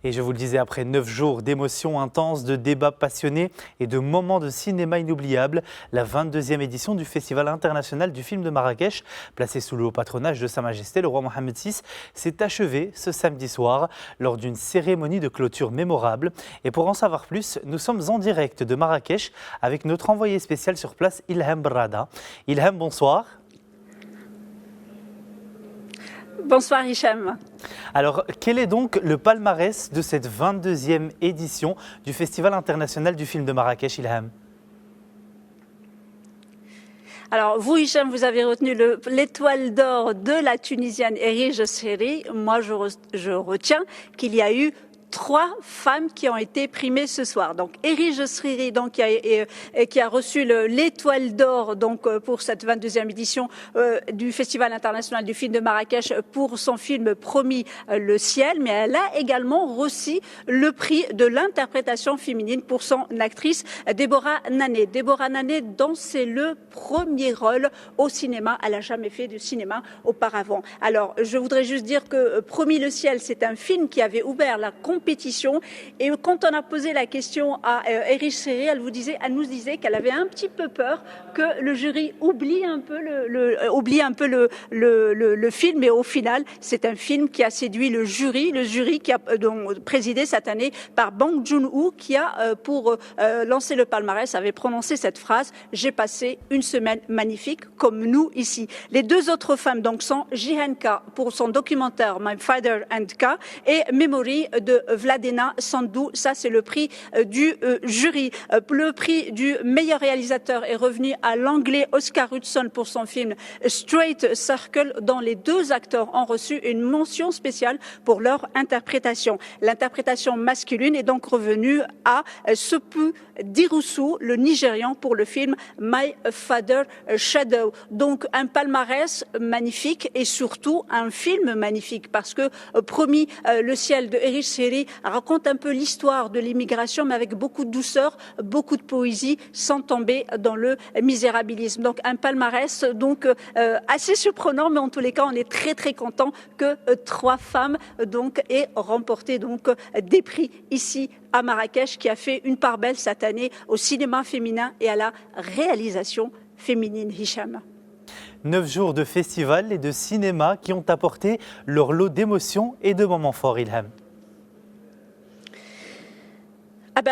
Et je vous le disais, après 9 jours d'émotions intenses, de débats passionnés et de moments de cinéma inoubliables, la 22e édition du Festival international du film de Marrakech, placé sous le haut patronage de Sa Majesté le roi Mohammed VI, s'est achevée ce samedi soir lors d'une cérémonie de clôture mémorable. Et pour en savoir plus, nous sommes en direct de Marrakech avec notre envoyé spécial sur place, Ilham Brada. Ilham, bonsoir. Bonsoir Hicham. Alors, quel est donc le palmarès de cette 22e édition du Festival international du film de Marrakech, Ilham ? Alors, vous, Hicham, vous avez retenu l'étoile d'or de la Tunisienne Erige Sriri. Moi, je retiens qu'il y a eu 3 femmes qui ont été primées ce soir. Donc, Erige Sriri, donc, qui a reçu l'étoile d'or donc, pour cette 22e édition du Festival international du film de Marrakech pour son film Promis le ciel. Mais elle a également reçu le prix de l'interprétation féminine pour son actrice Deborah Nané. Deborah Nané, dont c'est le premier rôle au cinéma. Elle n'a jamais fait de cinéma auparavant. Alors, je voudrais juste dire que Promis le ciel, c'est un film qui avait ouvert la compétition. Et quand on a posé la question à Erige Sriri, elle nous disait qu'elle avait un petit peu peur que le jury oublie un peu le film. Et au final, c'est un film qui a séduit le jury qui a présidé cette année par Bong Joon-ho, qui a, pour lancer le palmarès, avait prononcé cette phrase « J'ai passé une semaine magnifique, comme nous ici ». Les 2 autres femmes donc sont Jihan Ka pour son documentaire My Father and Ka et Memory de Vladena Sandou. Ça, c'est le prix du jury. Le prix du meilleur réalisateur est revenu à l'anglais Oscar Hudson pour son film Straight Circle, dont les 2 acteurs ont reçu une mention spéciale pour leur interprétation. L'interprétation masculine est donc revenue à Sepu Dirusu, le Nigérian, pour le film My Father Shadow. Donc, un palmarès magnifique et surtout un film magnifique parce que Promis le ciel de Erige Sriri raconte un peu l'histoire de l'immigration, mais avec beaucoup de douceur, beaucoup de poésie, sans tomber dans le misérabilisme. Donc un palmarès donc assez surprenant, mais en tous les cas, on est très très content que 3 femmes donc aient remporté donc des prix ici à Marrakech, qui a fait une part belle cette année au cinéma féminin et à la réalisation féminine. Hicham. 9 jours de festival et de cinéma qui ont apporté leur lot d'émotions et de moments forts, Ilham.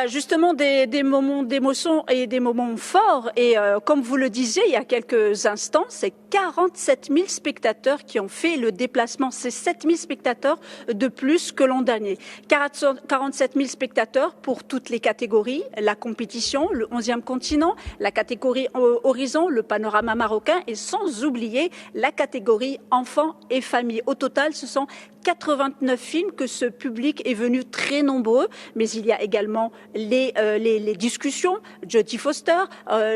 Justement, des moments d'émotion et des moments forts. Et comme vous le disiez il y a quelques instants, c'est 47 000 spectateurs qui ont fait le déplacement. C'est 7 000 spectateurs de plus que l'an dernier. 47 000 spectateurs pour toutes les catégories, la compétition, le 11e continent, la catégorie Horizon, le panorama marocain et sans oublier la catégorie enfants et familles. Au total, ce sont 89 films que ce public est venu très nombreux, mais il y a également les discussions, Jodie Foster,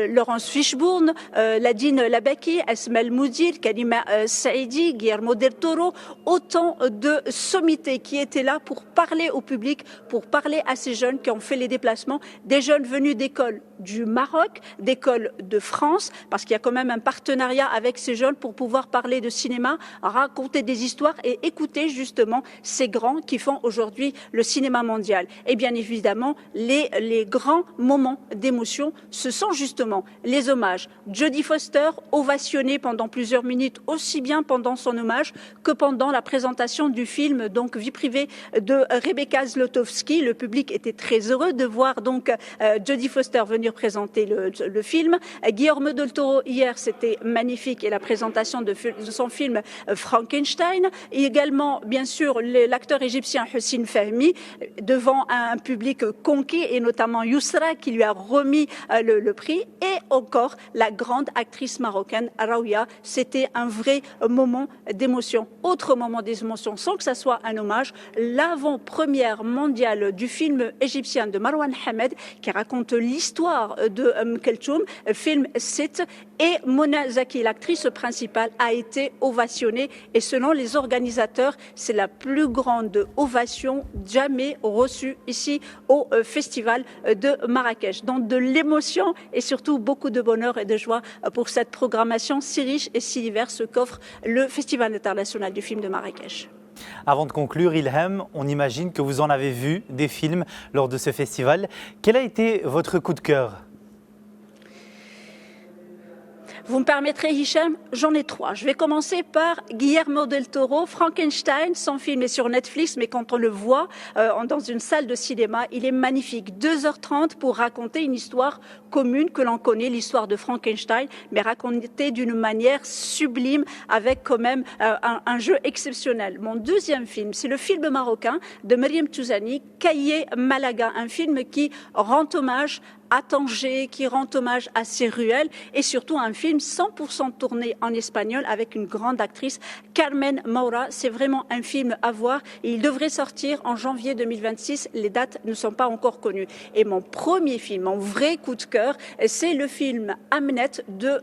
Laurence Fishburne, Ladine Labaki, Esmaël Moudil, Kalima Saïdi, Guillermo del Toro, autant de sommités qui étaient là pour parler au public, pour parler à ces jeunes qui ont fait les déplacements, des jeunes venus d'écoles du Maroc, d'écoles de France, parce qu'il y a quand même un partenariat avec ces jeunes pour pouvoir parler de cinéma, raconter des histoires et écouter justement ces grands qui font aujourd'hui le cinéma mondial. Et bien évidemment, les grands moments d'émotion, ce sont justement les hommages. Jodie Foster, ovationnée pendant plusieurs minutes, aussi bien pendant son hommage que pendant la présentation du film, donc Vie privée de Rebecca Zlotowski. Le public était très heureux de voir donc Jodie Foster venir présenter le film. Guillermo del Toro, hier, c'était magnifique, et la présentation de son film Frankenstein. Et également, bien sûr, l'acteur égyptien Hossein Fahmy, devant un public conquis, et notamment Yousra qui lui a remis le prix, et encore la grande actrice marocaine Raouia. C'était un vrai moment d'émotion. Autre moment d'émotion, sans que ça soit un hommage, l'avant-première mondiale du film égyptien de Marwan Hamed, qui raconte l'histoire de Keltoum, film Sit, et Mona Zaki, l'actrice principale, a été ovationnée, et selon les organisateurs, c'est la plus grande ovation jamais reçue ici au Festival de Marrakech. Donc de l'émotion et surtout beaucoup de bonheur et de joie pour cette programmation si riche et si diverse qu'offre le Festival international du film de Marrakech. Avant de conclure, Ilham, on imagine que vous en avez vu des films lors de ce festival. Quel a été votre coup de cœur ? Vous me permettrez, Hicham, j'en ai 3. Je vais commencer par Guillermo del Toro, Frankenstein. Son film est sur Netflix, mais quand on le voit dans une salle de cinéma, il est magnifique. 2h30 pour raconter une histoire commune que l'on connaît, l'histoire de Frankenstein, mais racontée d'une manière sublime, avec quand même un jeu exceptionnel. Mon deuxième film, c'est le film marocain de Meriem Touzani, Cahiers Malaga, un film qui rend hommage à Tanger, qui rend hommage à ces ruelles, et surtout un film 100% tourné en espagnol avec une grande actrice, Carmen Maura. C'est vraiment un film à voir et il devrait sortir en janvier 2026. Les dates ne sont pas encore connues. Et mon premier film, mon vrai coup de cœur, c'est le film Hamnet de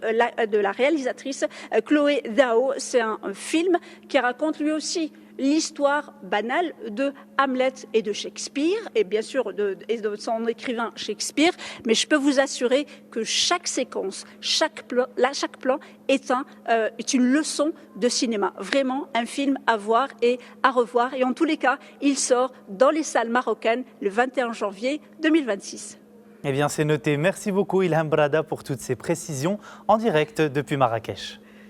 la réalisatrice Chloé Zhao. C'est un film qui raconte lui aussi l'histoire banale de Hamlet et de Shakespeare, et bien sûr de son écrivain Shakespeare, mais je peux vous assurer que chaque séquence, chaque plan est une leçon de cinéma. Vraiment un film à voir et à revoir, et en tous les cas, il sort dans les salles marocaines le 21 janvier 2026. Eh bien, c'est noté. Merci beaucoup Ilham Brada pour toutes ces précisions en direct depuis Marrakech.